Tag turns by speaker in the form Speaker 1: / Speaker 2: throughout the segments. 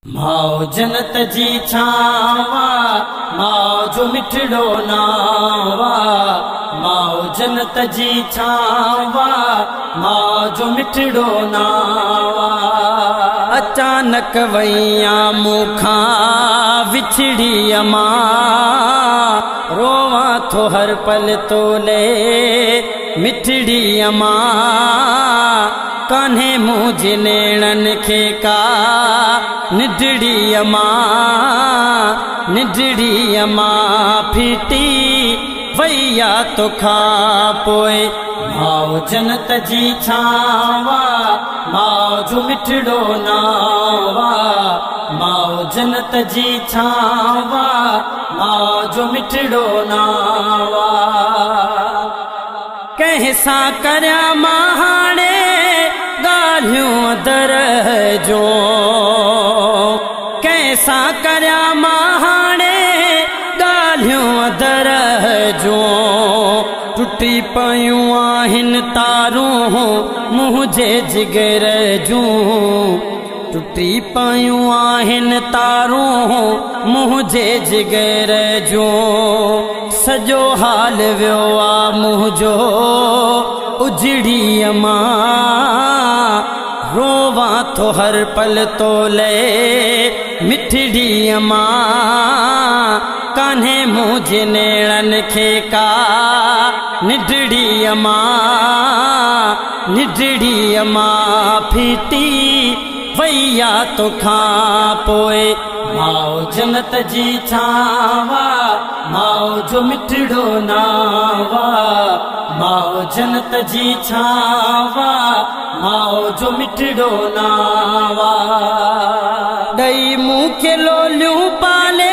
Speaker 1: माओ जन्नत जी छावा माओ जो मिठड़ो नावा। माओ जन्नत जी छावा माओ जो मिठड़ो नावा। अचानक वैया मुखा विछड़ी अमा रोवा तो हर पल तोले मिठड़ी अमा। कान्हे मुझे नेणन खे का निडड़ी अमा निडड़ी अमा फिटी वैया तो खा पोए। माओ जन्नत जी छावा माओ जो मिठड़ो नावा। माओ जन्नत जी छावा माओ जो मिठड़ो नावा। कैसा करया महाने गालियों दर जो कैसा करया महाने गालियों दर जो। टुटी पयूं आहिन तारूं मुझे जिगर जूं। टुटी पयूं आहिन तारूं मुझे जिगर जूं। सजो हाल वियो आ मुझो उजड़ी अमा रोवा तो हर पल तोले मिठड़ी अमा। कान्हे मुझे नेणन खे का निडड़ी अमा निडड़ी अमा फिटी वैया तो खा पोए। माओ जन्नत जी छावा माओ जो मिठड़ो नावा। माओ जन्नत जी छावा माओ जो मिठड़ो नावा। दई मुँह के लोलियूं पाले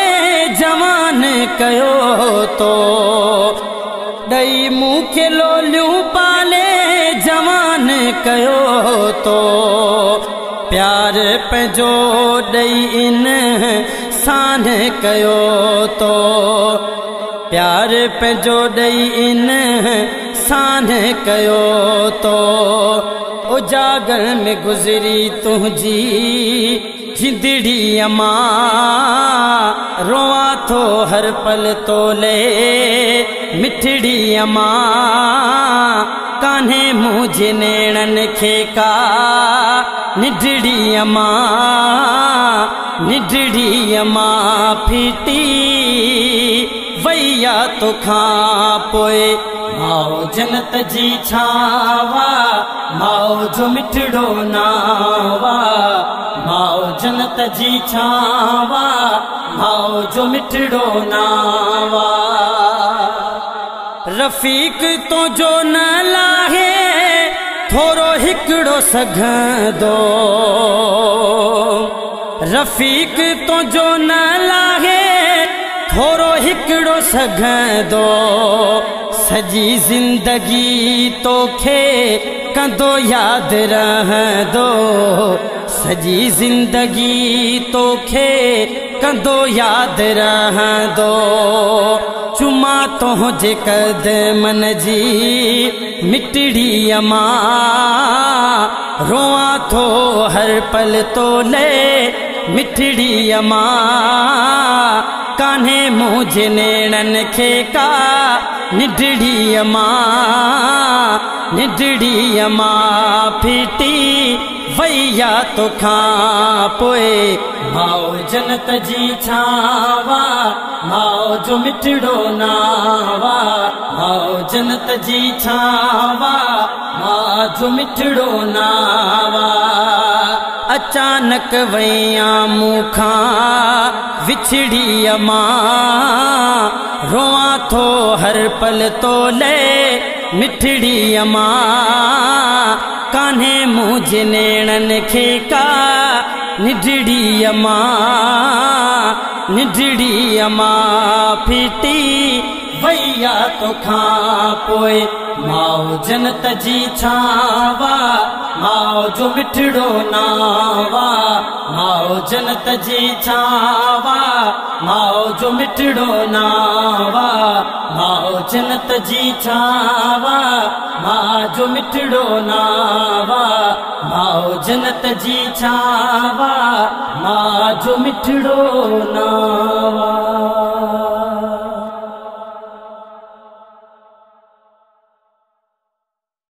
Speaker 1: जवान कयो तो। दई मुँह के लोलियूं पाले जवान कयो तो। प्यार पंहिंजो ॾई इन सान कयो तो। प्यार पंहिंजो ॾई इन सान कयो तो। उजागर में गुज़री तुंहिंजी जिंदड़ी अमा रोआ थो हर पल तोले मिठड़ी अमा। कान्हे मुझे नेणन खे का निडड़ी अमा निडड़ी अमा फिटी वैया तो खा पोए। माओ जन्नत जी छावा माओ जो मिठड़ो नावा। माओ जन्नत जी छावा माओ जो मिठड़ो नावा। रफीक तो जो न लाहे थोरो हिकड़ो सघंदो। रफीक तो जो न लाहे थोरो हिकड़ो सघंदो। सजी जिंदगी तोखे कंदो याद रहंदो। सजी जिंदगी तोखे कंदो याद रहंदो। चुमा तुंहिंजे कदमन जी मिठड़ी अमा रोआ थो हर पल तोले मिठड़ी अमा। कान्हे मुझे नेणन खे का निडड़ी अमा निडड़ी अमा फिटी वैया तो खा पोए। माओ जन्नत जी छावा माओ जो मिठड़ो नावा। माओ जन्नत जी छावा माओ जो मिठड़ो नावा। अचानक वैया मुखा विछड़ी अमा रोआ थो हर पल तोले मिठड़ी अमा। कान्हे मुझे नेणन खे का निडड़ी अमा निडड़ी अमा फिटी वैया तो खा पोए। माओ जन्नत जी छावा माओ जो मिठड़ो नावा। माओ जन्नत जी छावा माओ जो मिठड़ो नावा। माओ जन्नत जी छावा माओ जो मिठड़ो नावा। माओ जन्नत जी छावा मां जो मिठड़ो ना